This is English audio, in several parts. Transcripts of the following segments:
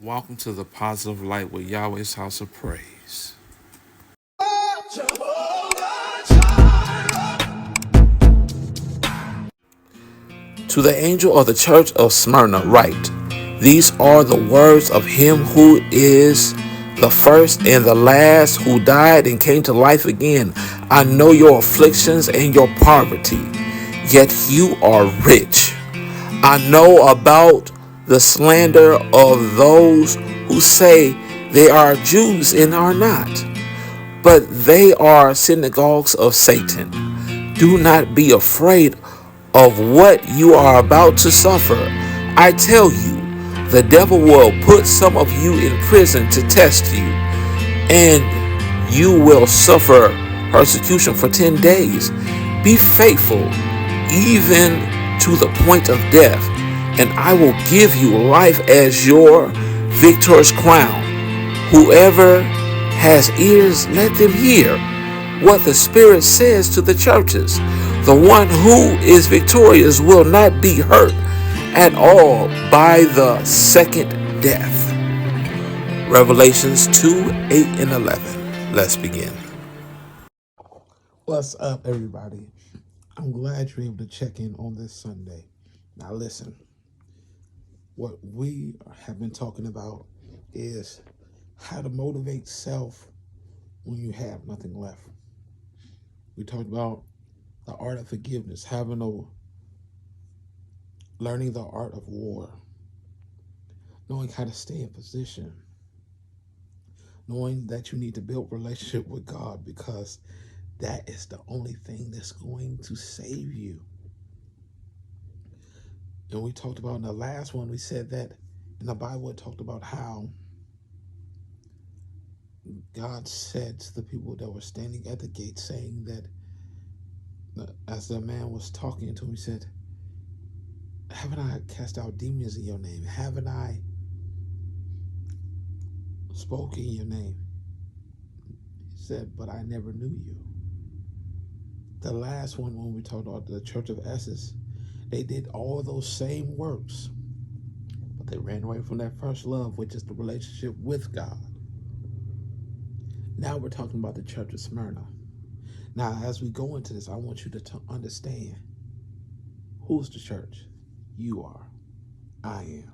Welcome to the Positive Light with Yahweh's House of Praise. To the angel of the church of Smyrna write, these are the words of him who is the first and the last, who died and came to life again. I know your afflictions and your poverty, yet you are rich. I know about the slander of those who say they are Jews and are not, but they are synagogues of Satan. Do not be afraid of what you are about to suffer. I tell you, the devil will put some of you in prison to test you, and you will suffer persecution for 10 days. Be faithful even to the point of death, and I will give you life as your victor's crown. Whoever has ears, let them hear what the Spirit says to the churches. The one who is victorious will not be hurt at all by the second death. Revelations 2, 8, and 11. Let's begin. What's up, everybody? I'm glad you're able to check in on this Sunday. Now, listen, what we have been talking about is how to motivate self when you have nothing left. We talked about the art of forgiveness, learning the art of war, knowing how to stay in position, knowing that you need to build relationship with God because that is the only thing that's going to save you. And we talked about in the last one, we said that in the Bible, it talked about how God said to the people that were standing at the gate, saying that as the man was talking to him, he said, haven't I cast out demons in your name? Haven't I spoken in your name? He said, but I never knew you. The last one, when we talked about the church of Ephesus, they did all those same works, but they ran away from that first love, which is the relationship with God. Now we're talking about the church of Smyrna. Now, as we go into this, I want you to understand who's the church. You are. I am.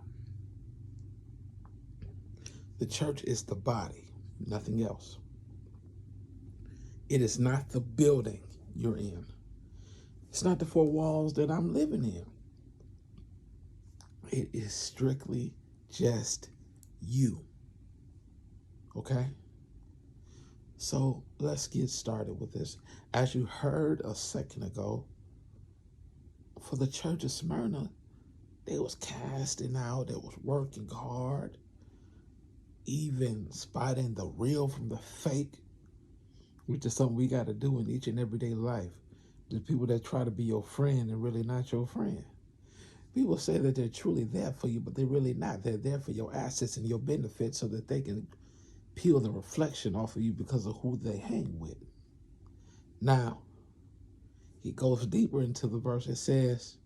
The church is the body, nothing else. It is not the building you're in. It's not the four walls that I'm living in. It is strictly just you. Okay? So let's get started with this. As you heard a second ago, for the church of Smyrna, they was casting out, they was working hard, even spotting the real from the fake, which is something we got to do in each and everyday life. The people that try to be your friend and really not your friend. People say that they're truly there for you, but they're really not. They're there for your assets and your benefits so that they can peel the reflection off of you because of who they hang with. Now, he goes deeper into the verse. It says,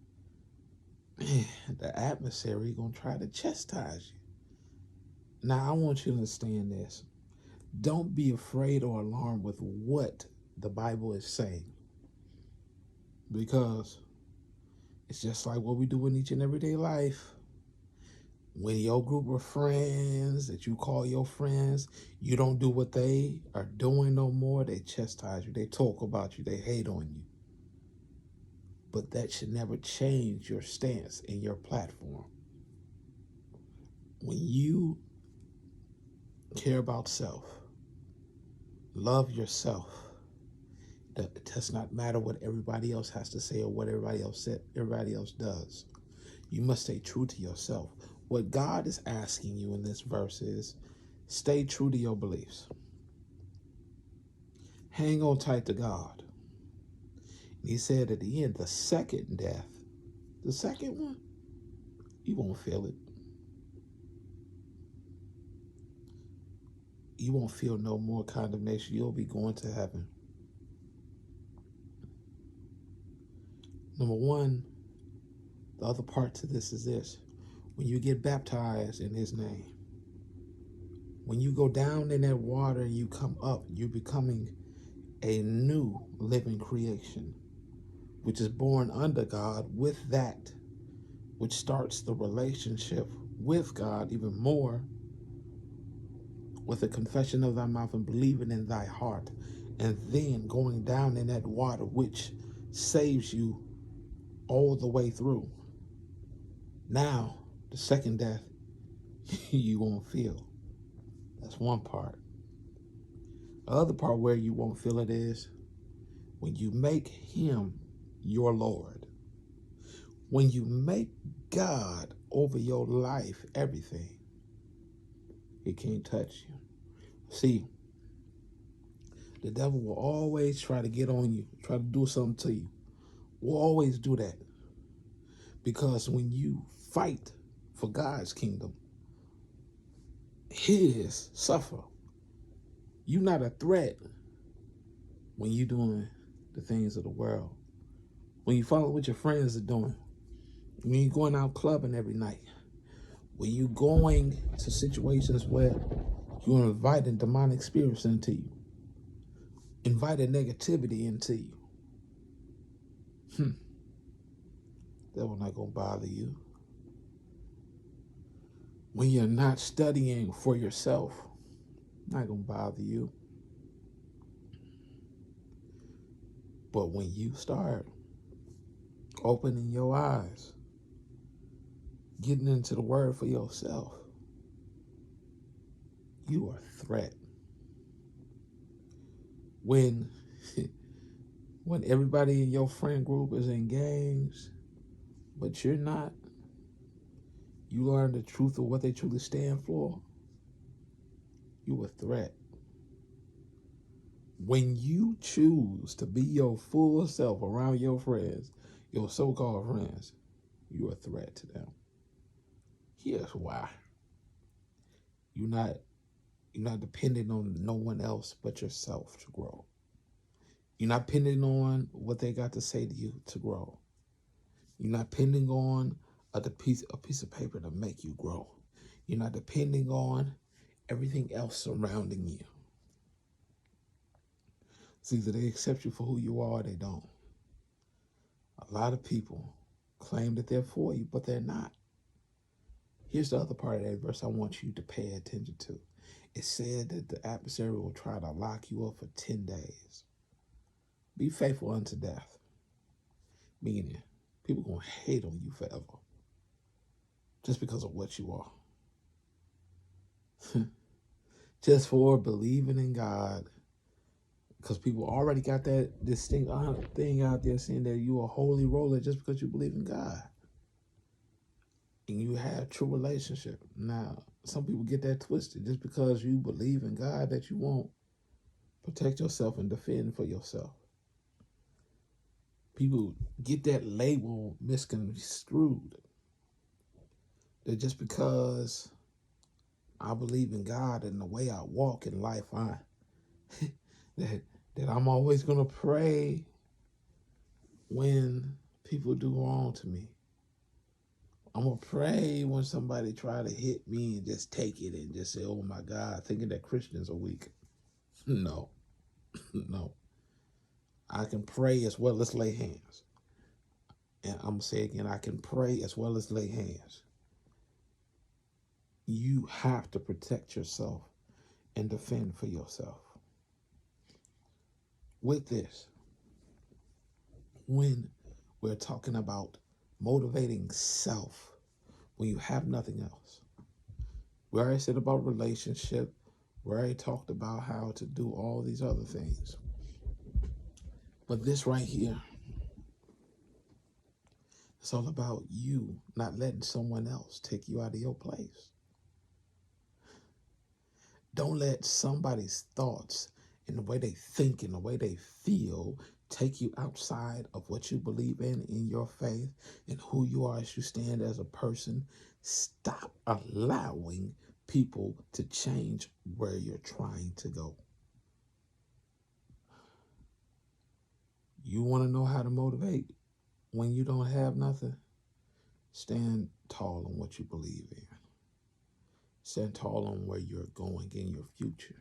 man, the adversary going to try to chastise you. Now, I want you to understand this. Don't be afraid or alarmed with what the Bible is saying, because it's just like what we do in each and everyday life. When your group of friends that you call your friends, you don't do what they are doing no more, they chastise you, they talk about you, they hate on you. But that should never change your stance and your platform. When you care about self, love yourself, it does not matter what everybody else has to say or what everybody else does. You must stay true to yourself. What God is asking you in this verse is stay true to your beliefs. Hang on tight to God. And he said at the end, the second death, the second one, you won't feel it. You won't feel no more condemnation. You'll be going to heaven. Number one, the other part to this is this. When you get baptized in his name, When you go down in that water and you come up, you're becoming a new living creation, which is born under God with that, which starts the relationship with God even more with a confession of thy mouth and believing in thy heart, and then going down in that water, which saves you all the way through. Now, the second death, you won't feel. That's one part. The other part where you won't feel it is when you make him your Lord. When you make God over your life, everything, he can't touch you. See, the devil will always try to get on you, try to do something to you. Will always do that. Because when you fight for God's kingdom, his suffer. You're not a threat when you're doing the things of the world. When you follow what your friends are doing. When you're going out clubbing every night. When you're going to situations where you're inviting demonic spirits into you. Inviting negativity into you. That will not gonna bother you. When you're not studying for yourself, not gonna bother you. But when you start opening your eyes, getting into the word for yourself, you are a threat. When everybody in your friend group is in gangs, but you're not, you learn the truth of what they truly stand for, you a threat. When you choose to be your full self around your friends, your so-called friends, you're a threat to them. Here's why. You're not dependent on no one else but yourself to grow. You're not depending on what they got to say to you to grow. You're not depending on a piece of paper to make you grow. You're not depending on everything else surrounding you. It's either they accept you for who you are or they don't. A lot of people claim that they're for you, but they're not. Here's the other part of that verse I want you to pay attention to. It said that the adversary will try to lock you up for 10 days. Be faithful unto death. Meaning, people going to hate on you forever. Just because of what you are. Just for believing in God. Because people already got this thing out there saying that you are a holy roller just because you believe in God. And you have true relationship. Now, some people get that twisted. Just because you believe in God that you won't protect yourself and defend for yourself. People get that label misconstrued. That just because I believe in God and the way I walk in life, that I'm always going to pray when people do wrong to me. I'm going to pray when somebody try to hit me and just take it and just say, oh my God, thinking that Christians are weak. No. I can pray as well as lay hands. And I'm going to say again, I can pray as well as lay hands. You have to protect yourself and defend for yourself. With this, when we're talking about motivating self, when you have nothing else, we already said about relationship, we already talked about how to do all these other things. But this right here, it's all about you not letting someone else take you out of your place. Don't let somebody's thoughts and the way they think and the way they feel take you outside of what you believe in your faith, and who you are as you stand as a person. Stop allowing people to change where you're trying to go. You want to know how to motivate when you don't have nothing? Stand tall on what you believe in. Stand tall on where you're going in your future.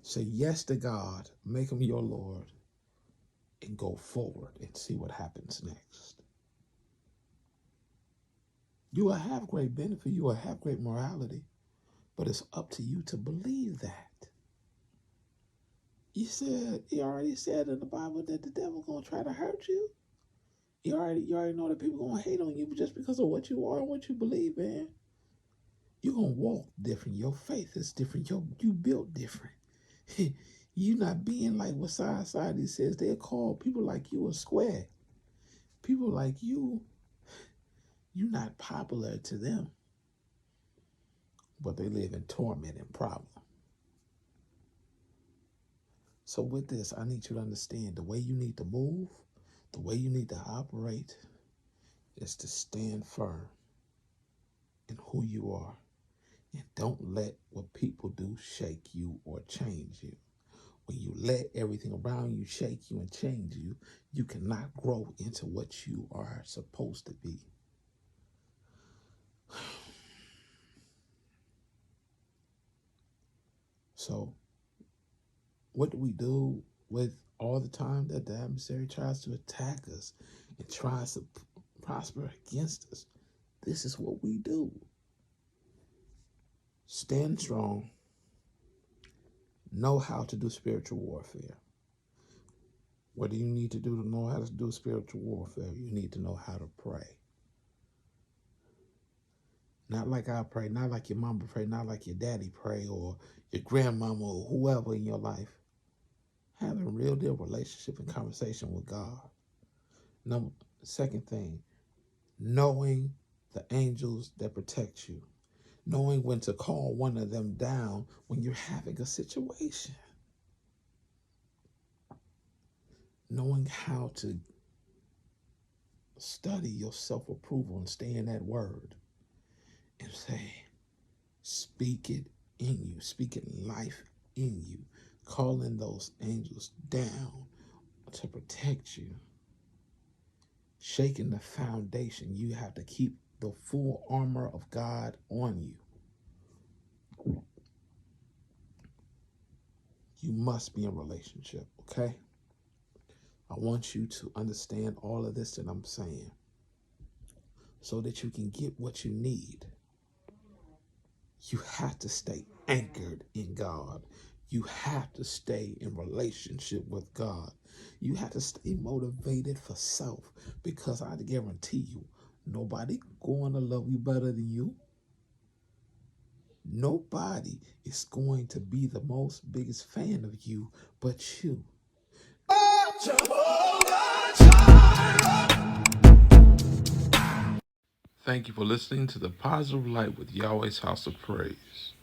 Say yes to God, make him your Lord, and go forward and see what happens next. You will have great benefit, you will have great morality, but it's up to you to believe that. He already said in the Bible that the devil gonna try to hurt you. You already know that people gonna hate on you just because of what you are and what you believe, man. You're gonna walk different. Your faith is different. You built different. You not being like what society says. They'll call people like you a square. People like you're not popular to them, but they live in torment and problem. So with this, I need you to understand the way you need to move, the way you need to operate is to stand firm in who you are. And don't let what people do shake you or change you. When you let everything around you shake you and change you, you cannot grow into what you are supposed to be. So, what do we do with all the time that the adversary tries to attack us and tries to prosper against us? This is what we do. Stand strong. Know how to do spiritual warfare. What do you need to do to know how to do spiritual warfare? You need to know how to pray. Not like I pray, not like your mama pray, not like your daddy pray or your grandmama or whoever in your life. Having a real deal relationship and conversation with God. Second thing, knowing the angels that protect you. Knowing when to call one of them down when you're having a situation. Knowing how to study your self-approval and stay in that word and say, speak it in you, speak it life in you, calling those angels down to protect you. Shaking the foundation. You have to keep the full armor of God on you. You must be in a relationship, okay? I want you to understand all of this that I'm saying so that you can get what you need. You have to stay anchored in God. You have to stay in relationship with God. You have to stay motivated for self, because I guarantee you, nobody going to love you better than you. Nobody is going to be the biggest fan of you but you. Thank you for listening to the Positive Light with Yahweh's House of Praise.